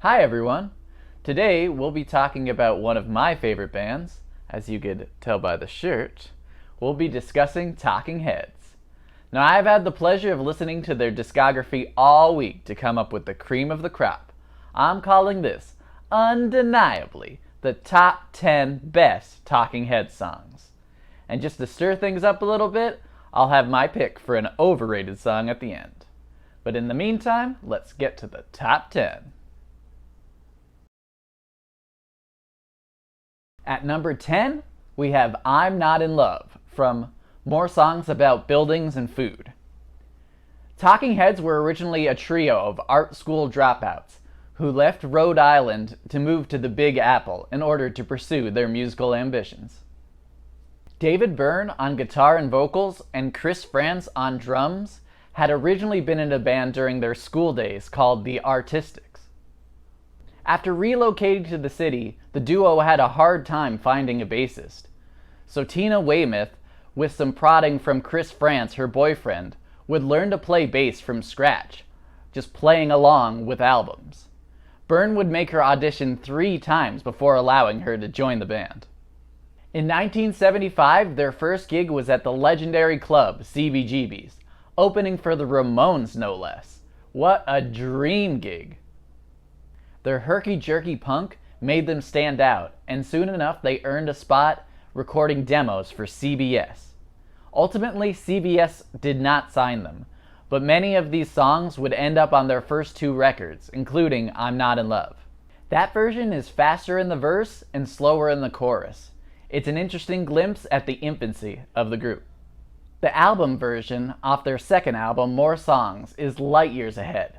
Hi everyone! Today we'll be talking about one of my favorite bands. As you could tell by the shirt, we'll be discussing Talking Heads. Now I've had the pleasure of listening to their discography all week to come up with the cream of the crop. I'm calling this, undeniably, the top 10 best Talking Heads songs. And just to stir things up a little bit, I'll have my pick for an overrated song at the end. But in the meantime, let's get to the top 10. At number 10, we have I'm Not in Love from More Songs About Buildings and Food. Talking Heads were originally a trio of art school dropouts who left Rhode Island to move to the Big Apple in order to pursue their musical ambitions. David Byrne on guitar and vocals and Chris Frantz on drums had originally been in a band during their school days called the Artistics. After relocating to the city, the duo had a hard time finding a bassist. So Tina Weymouth, with some prodding from Chris Frantz, her boyfriend, would learn to play bass from scratch, just playing along with albums. Byrne would make her audition 3 times before allowing her to join the band. In 1975, their first gig was at the legendary club CBGB's, opening for the Ramones no less. What a dream gig! Their herky-jerky punk made them stand out, and soon enough they earned a spot recording demos for CBS. Ultimately, CBS did not sign them, but many of these songs would end up on their first 2 records, including I'm Not in Love. That version is faster in the verse and slower in the chorus. It's an interesting glimpse at the infancy of the group. The album version off their second album, More Songs, is light years ahead.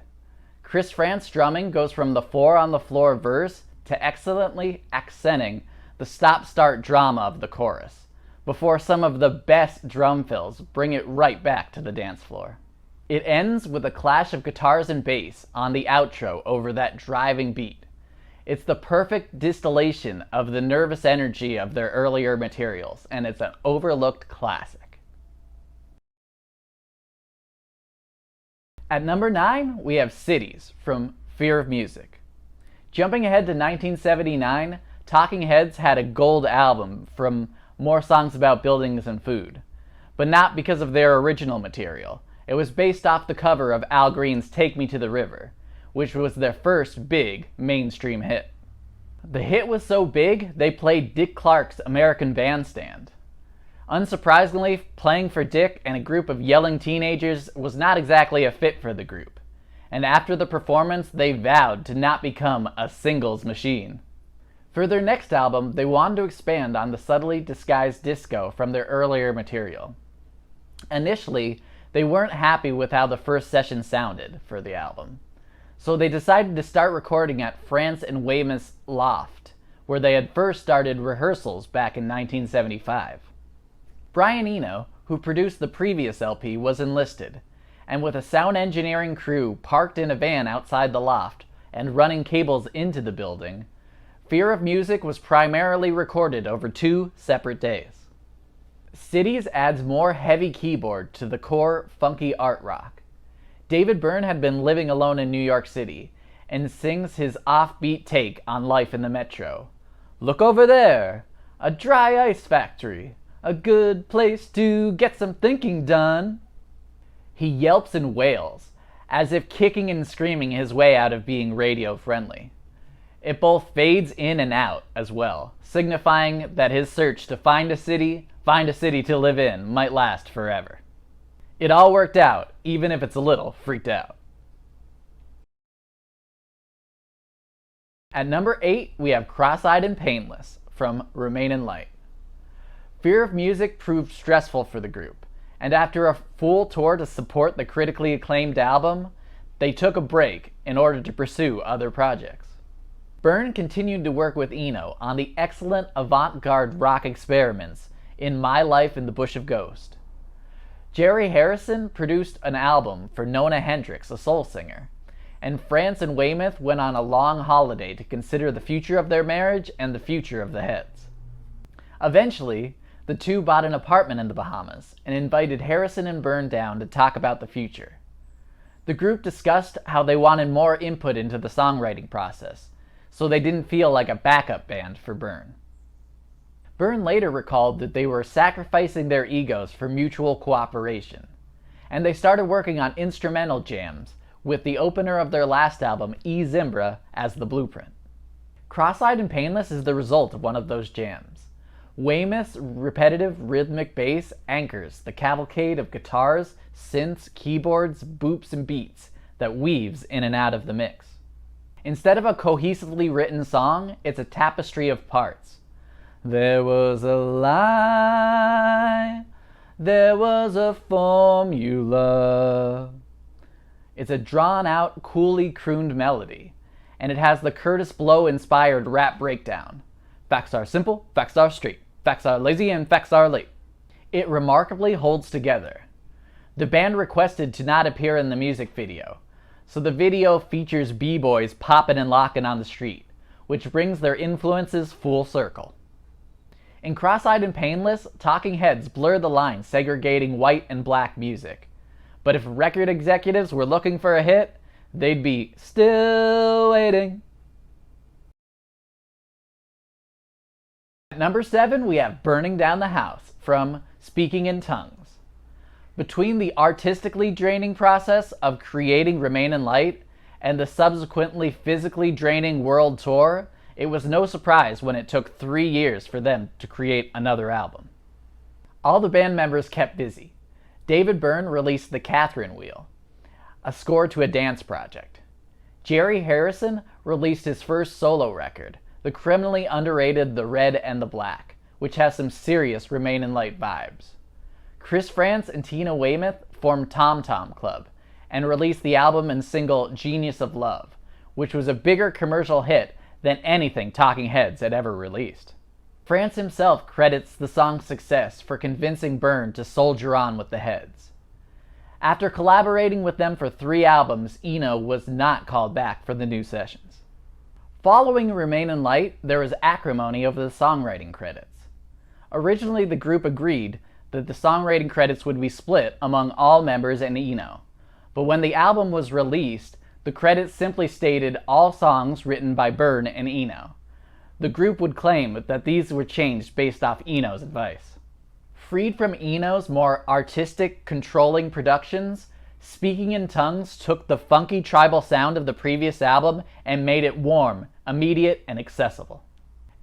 Chris Frantz's drumming goes from the 4-on-the-floor verse to excellently accenting the stop-start drama of the chorus, before some of the best drum fills bring it right back to the dance floor. It ends with a clash of guitars and bass on the outro over that driving beat. It's the perfect distillation of the nervous energy of their earlier materials, and it's an overlooked classic. At number 9, we have Cities from Fear of Music. Jumping ahead to 1979, Talking Heads had a gold album from More Songs About Buildings and Food, but not because of their original material. It was based off the cover of Al Green's Take Me to the River, which was their first big mainstream hit. The hit was so big, they played Dick Clark's American Bandstand. Unsurprisingly, playing for Dick and a group of yelling teenagers was not exactly a fit for the group, and after the performance, they vowed to not become a singles machine. For their next album, they wanted to expand on the subtly disguised disco from their earlier material. Initially, they weren't happy with how the first session sounded for the album, so they decided to start recording at Frantz and Weymouth's loft, where they had first started rehearsals back in 1975. Brian Eno, who produced the previous LP, was enlisted, and with a sound engineering crew parked in a van outside the loft and running cables into the building, Fear of Music was primarily recorded over 2 separate days. Cities adds more heavy keyboard to the core funky art rock. David Byrne had been living alone in New York City and sings his offbeat take on life in the metro. Look over there, a dry ice factory, a good place to get some thinking done. He yelps and wails, as if kicking and screaming his way out of being radio friendly. It both fades in and out as well, signifying that his search to find a city to live in might last forever. It all worked out, even if it's a little freaked out. At number 8, we have Cross-Eyed and Painless from Remain in Light. Fear of Music proved stressful for the group, and after a full tour to support the critically acclaimed album, they took a break in order to pursue other projects. Byrne continued to work with Eno on the excellent avant-garde rock experiments in My Life in the Bush of Ghost. Jerry Harrison produced an album for Nona Hendryx, a soul singer, and Frantz and Weymouth went on a long holiday to consider the future of their marriage and the future of the Heads. Eventually, the two bought an apartment in the Bahamas and invited Harrison and Byrne down to talk about the future. The group discussed how they wanted more input into the songwriting process, so they didn't feel like a backup band for Byrne. Byrne later recalled that they were sacrificing their egos for mutual cooperation, and they started working on instrumental jams, with the opener of their last album, E Zimbra, as the blueprint. Cross-Eyed and Painless is the result of one of those jams. Weymouth's repetitive rhythmic bass anchors the cavalcade of guitars, synths, keyboards, boops, and beats that weaves in and out of the mix. Instead of a cohesively written song, it's a tapestry of parts. There was a lie, there was a formula. It's a drawn-out, coolly crooned melody, and it has the Curtis Blow-inspired rap breakdown. Facts are simple, facts are straight, facts are lazy, and facts are late. It remarkably holds together. The band requested to not appear in the music video, so the video features b-boys popping and locking on the street, which brings their influences full circle. In Cross-Eyed and Painless, talking heads blur the line segregating white and black music. But if record executives were looking for a hit, they'd be still waiting. At number 7, we have Burning Down the House from Speaking in Tongues. Between the artistically draining process of creating Remain in Light and the subsequently physically draining world tour, it was no surprise when it took 3 years for them to create another album. All the band members kept busy. David Byrne released The Catherine Wheel, a score to a dance project. Jerry Harrison released his first solo record, the criminally underrated The Red and the Black, which has some serious Remain in Light vibes. Chris Frantz and Tina Weymouth formed Tom Tom Club and released the album and single Genius of Love, which was a bigger commercial hit than anything Talking Heads had ever released. Frantz himself credits the song's success for convincing Byrne to soldier on with the Heads. After collaborating with them for 3 albums, Eno was not called back for the new sessions. Following Remain in Light, there was acrimony over the songwriting credits. Originally, the group agreed that the songwriting credits would be split among all members and Eno, but when the album was released, the credits simply stated all songs written by Byrne and Eno. The group would claim that these were changed based off Eno's advice. Freed from Eno's more artistic, controlling productions, Speaking in Tongues took the funky tribal sound of the previous album and made it warm, immediate, and accessible.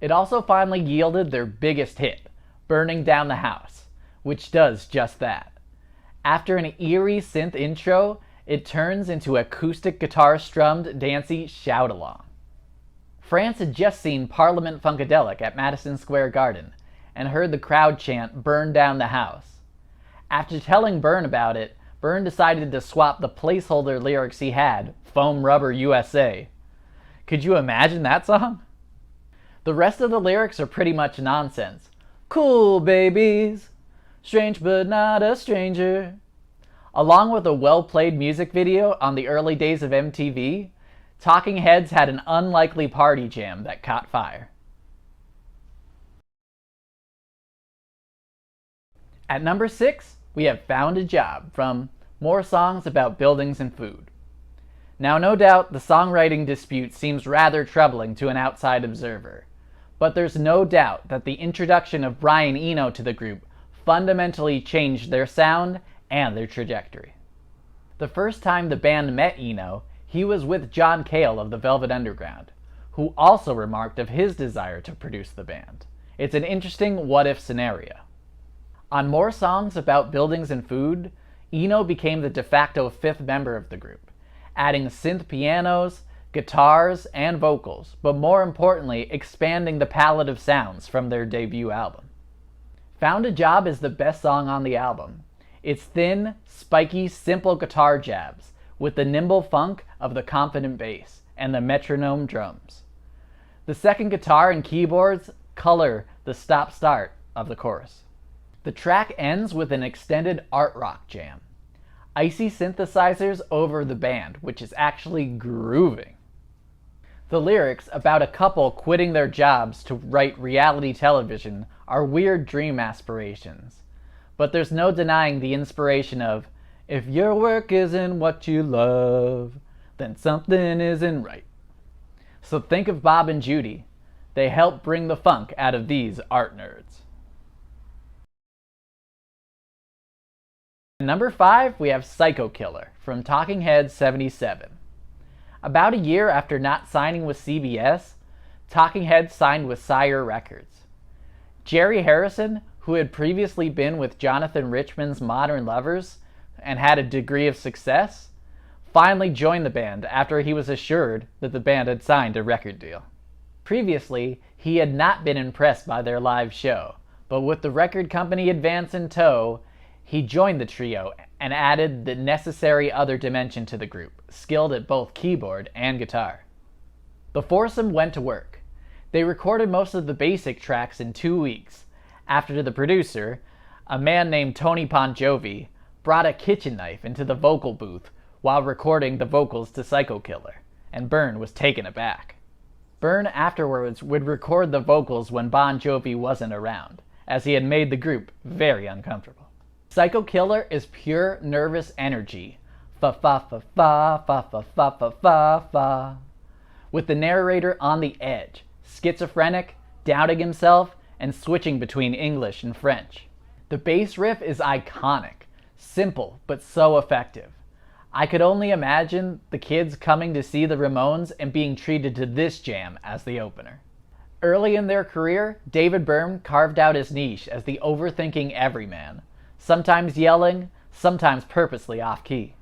It also finally yielded their biggest hit, Burning Down the House, which does just that. After an eerie synth intro, it turns into acoustic guitar-strummed, dancey shout-along. Frantz had just seen Parliament Funkadelic at Madison Square Garden and heard the crowd chant, "Burn down the house." After telling Byrne about it, Byrne decided to swap the placeholder lyrics he had, "Foam Rubber USA." Could you imagine that song? The rest of the lyrics are pretty much nonsense. "Cool babies, strange but not a stranger." Along with a well-played music video on the early days of MTV, Talking Heads had an unlikely party jam that caught fire. At number 6, we have Found a Job from More Songs About Buildings and Food. Now, no doubt, the songwriting dispute seems rather troubling to an outside observer, but there's no doubt that the introduction of Brian Eno to the group fundamentally changed their sound and their trajectory. The first time the band met Eno, he was with John Cale of the Velvet Underground, who also remarked of his desire to produce the band. It's an interesting what-if scenario. On More Songs About Buildings and Food, Eno became the de facto 5th member of the group, adding synth pianos, guitars, and vocals, but more importantly, expanding the palette of sounds from their debut album. Found a Job is the best song on the album. It's thin, spiky, simple guitar jabs, with the nimble funk of the confident bass and the metronome drums. The second guitar and keyboards color the stop-start of the chorus. The track ends with an extended art rock jam. Icy synthesizers over the band, which is actually grooving. The lyrics about a couple quitting their jobs to write reality television are weird dream aspirations, but there's no denying the inspiration of If your work isn't what you love, then something isn't right. So think of Bob and Judy. They help bring the funk out of these art nerds. Number 5, we have Psycho Killer from Talking Heads 77. About a year after not signing with CBS, Talking Heads signed with Sire Records. Jerry Harrison, who had previously been with Jonathan Richman's Modern Lovers and had a degree of success, finally joined the band after he was assured that the band had signed a record deal. Previously, he had not been impressed by their live show, but with the record company advance in tow, he joined the trio and added the necessary other dimension to the group, skilled at both keyboard and guitar. The foursome went to work. They recorded most of the basic tracks in 2 weeks, after the producer, a man named Tony Ponjovi, brought a kitchen knife into the vocal booth while recording the vocals to Psycho Killer, and Byrne was taken aback. Byrne afterwards would record the vocals when Bon Jovi wasn't around, as he had made the group very uncomfortable. Psycho Killer is pure nervous energy, fa-fa-fa-fa-fa-fa-fa-fa, with the narrator on the edge, schizophrenic, doubting himself, and switching between English and French. The bass riff is iconic, simple but so effective. I could only imagine the kids coming to see the Ramones and being treated to this jam as the opener. Early in their career, David Byrne carved out his niche as the overthinking everyman, sometimes yelling, sometimes purposely off-key.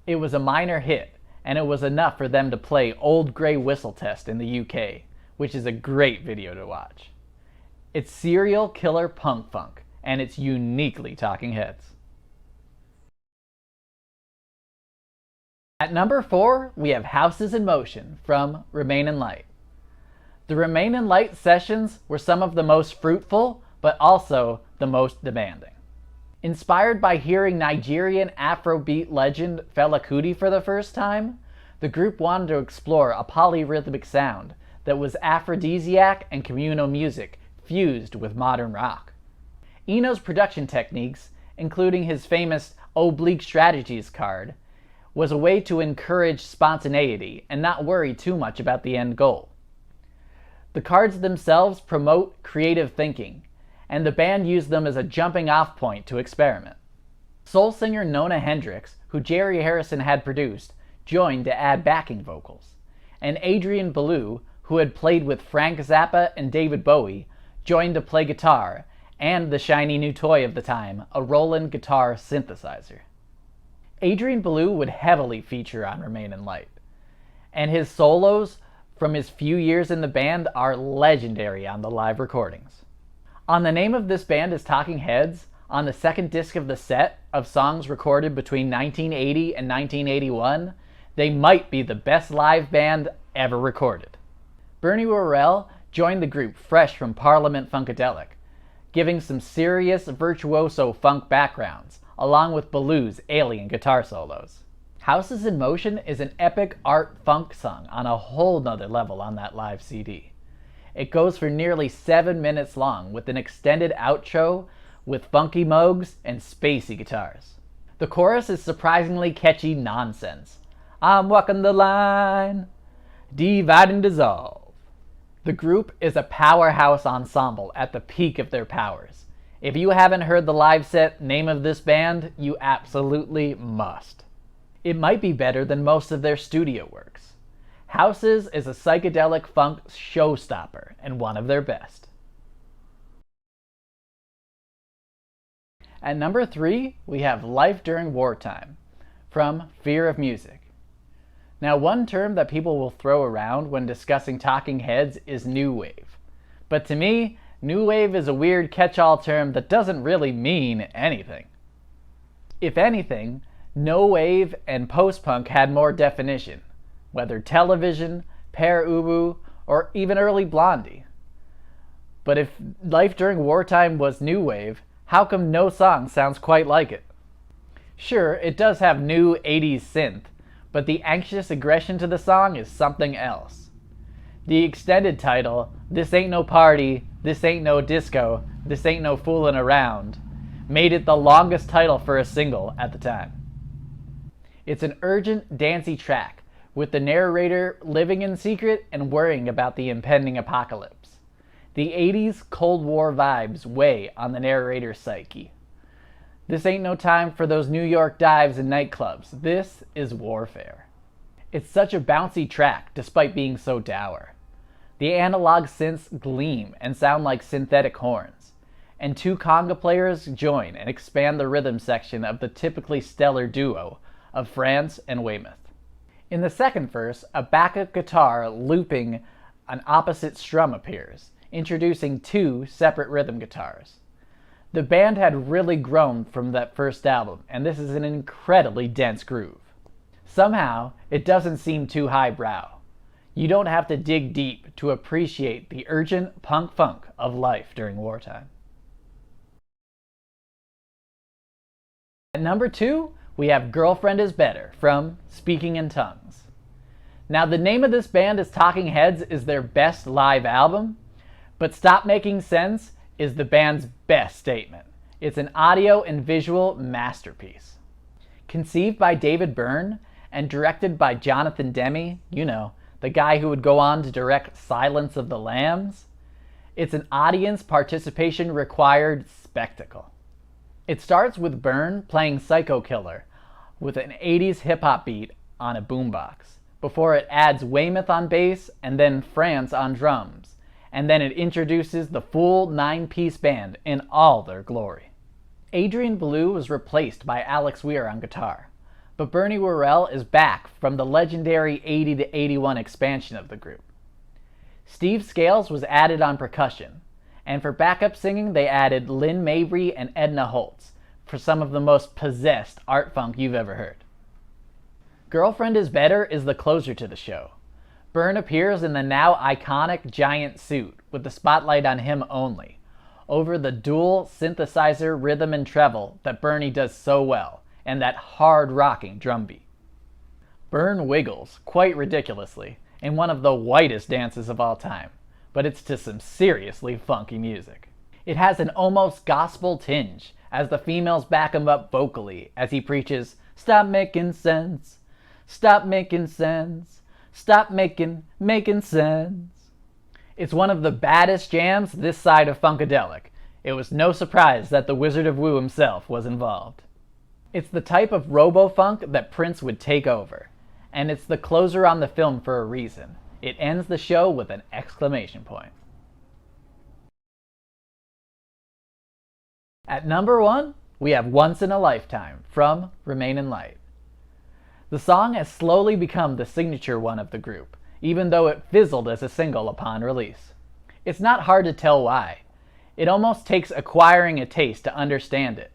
It was a minor hit, and it was enough for them to play Old Grey Whistle Test in the UK, which is a great video to watch. It's serial killer punk funk, and it's uniquely Talking Heads. At number 4, we have Houses in Motion from Remain in Light. The Remain in Light sessions were some of the most fruitful, but also the most demanding. Inspired by hearing Nigerian Afrobeat legend Fela Kuti for the first time, the group wanted to explore a polyrhythmic sound that was aphrodisiac and communal music fused with modern rock. Eno's production techniques, including his famous Oblique Strategies card, was a way to encourage spontaneity and not worry too much about the end goal. The cards themselves promote creative thinking, and the band used them as a jumping-off point to experiment. Soul singer Nona Hendrix, who Jerry Harrison had produced, joined to add backing vocals, and Adrian Belew, who had played with Frank Zappa and David Bowie, joined to play guitar, and the shiny new toy of the time, a Roland guitar synthesizer. Adrian Belew would heavily feature on Remain in Light, and his solos from his few years in the band are legendary on the live recordings. On the name of this band is Talking Heads, on the second disc of the set of songs recorded between 1980 and 1981, they might be the best live band ever recorded. Bernie Worrell joined the group fresh from Parliament Funkadelic, giving some serious virtuoso funk backgrounds, along with Belew's alien guitar solos. Houses in Motion is an epic art funk song on a whole nother level on that live CD. It goes for nearly 7 minutes long with an extended outro with funky moogs and spacey guitars. The chorus is surprisingly catchy nonsense. I'm walking the line, divide and dissolve. The group is a powerhouse ensemble at the peak of their powers. If you haven't heard the live set name of this band, you absolutely must. It might be better than most of their studio works. Houses is a psychedelic funk showstopper and one of their best. At number 3, we have Life During Wartime from Fear of Music. Now, one term that people will throw around when discussing Talking Heads is New Wave. But to me, New Wave is a weird catch-all term that doesn't really mean anything. If anything, No Wave and Post-Punk had more definition, whether Television, Pere Ubu, or even early Blondie. But if Life During Wartime was New Wave, how come no song sounds quite like it? Sure, it does have new 80s synth, but the anxious aggression to the song is something else. The extended title, This Ain't No Party, This Ain't No Disco, This Ain't No Foolin' Around, made it the longest title for a single at the time. It's an urgent, dancey track, with the narrator living in secret and worrying about the impending apocalypse. The 80s Cold War vibes weigh on the narrator's psyche. This ain't no time for those New York dives and nightclubs. This is warfare. It's such a bouncy track, despite being so dour. The analog synths gleam and sound like synthetic horns, and two conga players join and expand the rhythm section of the typically stellar duo of France and Weymouth. In the second verse, a backup guitar looping an opposite strum appears, introducing two separate rhythm guitars. The band had really grown from that first album, and this is an incredibly dense groove. Somehow, it doesn't seem too highbrow. You don't have to dig deep to appreciate the urgent punk funk of life during wartime. At number 2, we have Girlfriend is Better from Speaking in Tongues. Now, the name of this band is Talking Heads is their best live album, but Stop Making Sense is the band's best statement. It's an audio and visual masterpiece. Conceived by David Byrne and directed by Jonathan Demme, you know, the guy who would go on to direct Silence of the Lambs, it's an audience participation required spectacle. It starts with Byrne playing Psycho Killer with an 80s hip-hop beat on a boombox, before it adds Weymouth on bass and then France on drums, and then it introduces the full 9-piece band in all their glory. Adrian Belew was replaced by Alex Weir on guitar, but Bernie Worrell is back from the legendary 80 to 81 expansion of the group. Steve Scales was added on percussion, and for backup singing they added Lynn Mabry and Edna Holtz for some of the most possessed art funk you've ever heard. Girlfriend is Better is the closer to the show. Byrne appears in the now iconic giant suit with the spotlight on him only, over the dual synthesizer rhythm and treble that Bernie does so well, and that hard-rocking drum beat. Byrne wiggles, quite ridiculously, in one of the whitest dances of all time, but it's to some seriously funky music. It has an almost gospel tinge, as the females back him up vocally as he preaches, "Stop making sense, stop making sense, stop making sense." It's one of the baddest jams this side of Funkadelic. It was no surprise that the Wizard of Wu himself was involved. It's the type of robo-funk that Prince would take over, and it's the closer on the film for a reason. It ends the show with an exclamation point. At number 1, we have Once in a Lifetime from Remain in Light. The song has slowly become the signature one of the group, even though it fizzled as a single upon release. It's not hard to tell why. It almost takes acquiring a taste to understand it.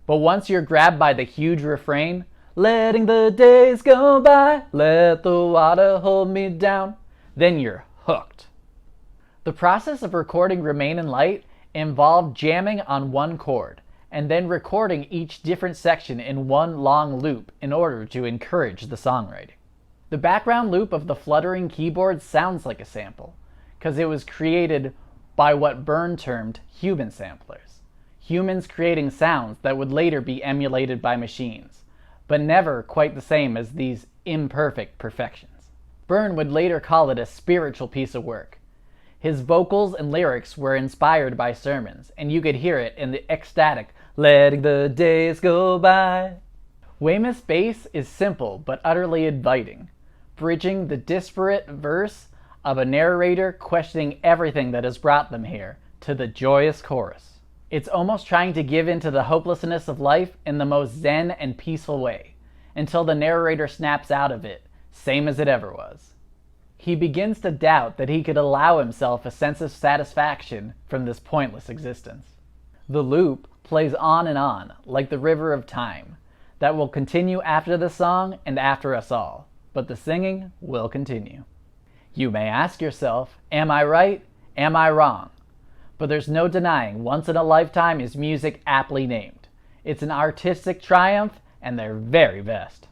But once you're grabbed by the huge refrain, "Letting the days go by, let the water hold me down," then you're hooked. The process of recording Remain in Light involved jamming on one chord, and then recording each different section in one long loop in order to encourage the songwriting. The background loop of the fluttering keyboard sounds like a sample, because it was created by what Byrne termed human samplers. Humans creating sounds that would later be emulated by machines, but never quite the same as these imperfect perfections. Byrne would later call it a spiritual piece of work. His vocals and lyrics were inspired by sermons, and you could hear it in the ecstatic "letting the days go by." Weymouth's bass is simple but utterly inviting, bridging the disparate verse of a narrator questioning everything that has brought them here to the joyous chorus. It's almost trying to give in to the hopelessness of life in the most zen and peaceful way, until the narrator snaps out of it, same as it ever was. He begins to doubt that he could allow himself a sense of satisfaction from this pointless existence. The loop plays on and on, like the river of time, that will continue after the song and after us all, but the singing will continue. You may ask yourself, am I right? Am I wrong? But there's no denying Once in a Lifetime is music aptly named. It's an artistic triumph, and their very best.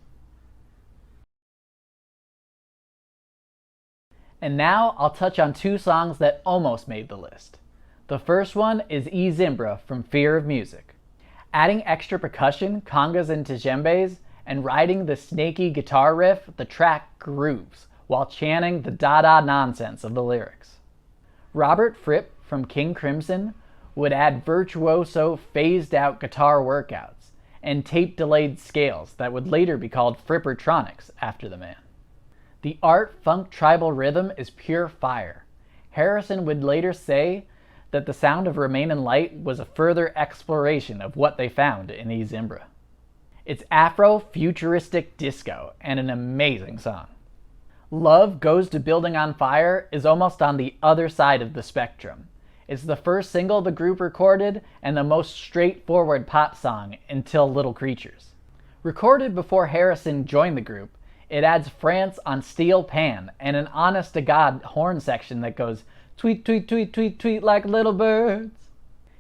And now I'll touch on 2 songs that almost made the list. The first one is E Zimbra from Fear of Music. Adding extra percussion, congas, and djembes and riding the snaky guitar riff, the track grooves while chanting the Dada nonsense of the lyrics. Robert Fripp from King Crimson would add virtuoso, phased-out guitar workouts and tape-delayed scales that would later be called Frippertronics after the man. The art funk tribal rhythm is pure fire. Harrison would later say that the sound of Remain in Light was a further exploration of what they found in E Zimbra. It's Afro-futuristic disco and an amazing song. Love Goes to Building on Fire is almost on the other side of the spectrum. It's the first single the group recorded and the most straightforward pop song until Little Creatures. Recorded before Harrison joined the group, it adds France on steel pan and an honest-to-God horn section that goes tweet, tweet, tweet, tweet, tweet like little birds.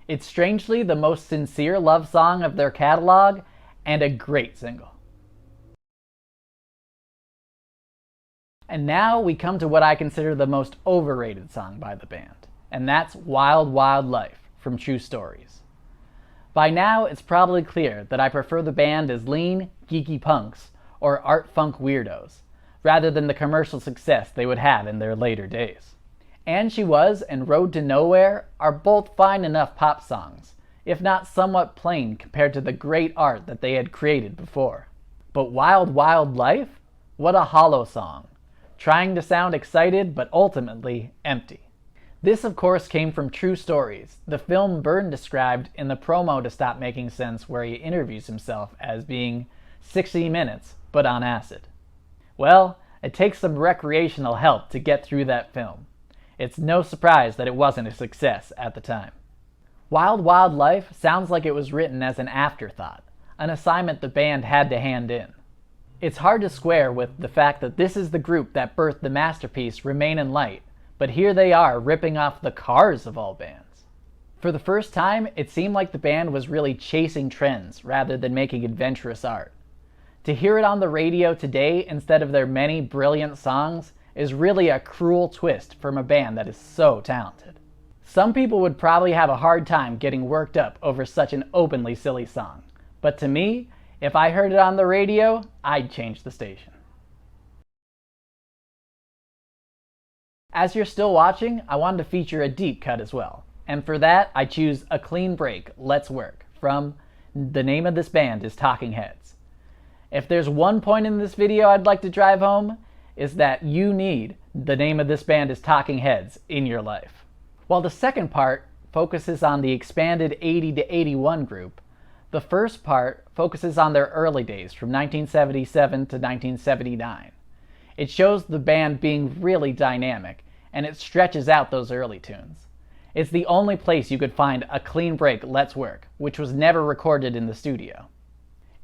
It's strangely the most sincere love song of their catalog and a great single. And now we come to what I consider the most overrated song by the band, and that's Wild Wild Life from True Stories. By now, it's probably clear that I prefer the band as lean, geeky punks or art funk weirdos, rather than the commercial success they would have in their later days. And She Was and Road to Nowhere are both fine enough pop songs, if not somewhat plain compared to the great art that they had created before. But Wild Wild Life? What a hollow song, trying to sound excited but ultimately empty. This of course came from True Stories, the film Byrne described in the promo to Stop Making Sense, where he interviews himself as being 60 minutes but on acid. Well, it takes some recreational help to get through that film. It's no surprise that it wasn't a success at the time. Wild Wild Life sounds like it was written as an afterthought, an assignment the band had to hand in. It's hard to square with the fact that this is the group that birthed the masterpiece Remain in Light, but here they are ripping off the Cars of all bands. For the first time, it seemed like the band was really chasing trends rather than making adventurous art. To hear it on the radio today instead of their many brilliant songs is really a cruel twist from a band that is so talented. Some people would probably have a hard time getting worked up over such an openly silly song, but to me, if I heard it on the radio, I'd change the station. As you're still watching, I wanted to feature a deep cut as well, and for that I choose A Clean Break, Let's Work from the name of this band is Talking Heads. If there's one point in this video I'd like to drive home, is that you need the name of this band is Talking Heads in your life. While the second part focuses on the expanded 80 to 81 group, the first part focuses on their early days from 1977 to 1979. It shows the band being really dynamic, and it stretches out those early tunes. It's the only place you could find A Clean Break, Let's Work, which was never recorded in the studio.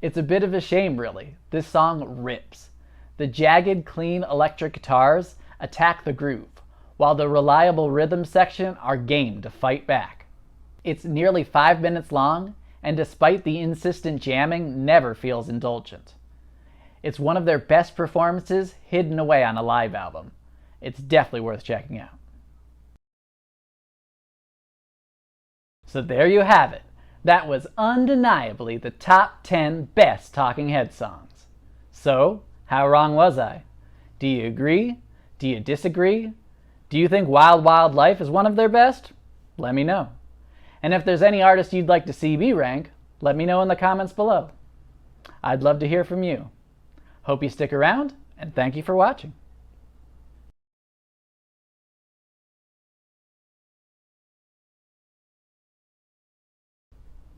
It's a bit of a shame, really. This song rips. The jagged, clean electric guitars attack the groove, while the reliable rhythm section are game to fight back. It's nearly 5 minutes long, and despite the insistent jamming, never feels indulgent. It's one of their best performances hidden away on a live album. It's definitely worth checking out. So there you have it. That was undeniably the top 10 best Talking Heads songs. So, how wrong was I? Do you agree? Do you disagree? Do you think Wild Wild Life is one of their best? Let me know. And if there's any artist you'd like to see me rank, let me know in the comments below. I'd love to hear from you. Hope you stick around, and thank you for watching.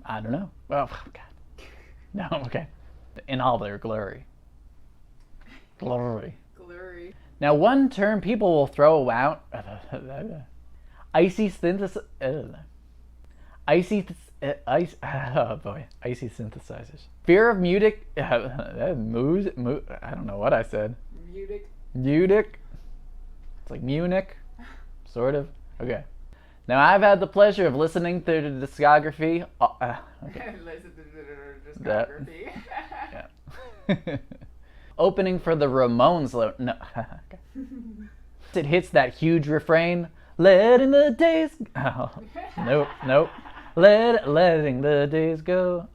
I don't know. Oh, God. No, okay. In all their glory. Glory. Glory. Now, one term people will throw out... icy synthesis... Icy synthesizers. Fear of music... I don't know what I said. Munich. It's like Munich. Sort of. Okay. Now, I've had the pleasure of listening to the discography... okay. Listen to the discography. Yeah. Opening for the Ramones... No. Okay. It hits that huge refrain. Letting the days... Oh, nope. Letting the days go.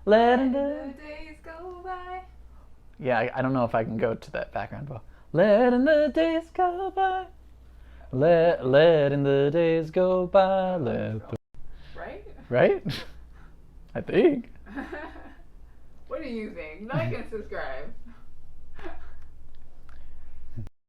Letting the days go by. Yeah, I don't know if I can go to that background vocal. Letting the days go by. Letting the days go by. Right? Right? I think. What do you think? Like and subscribe.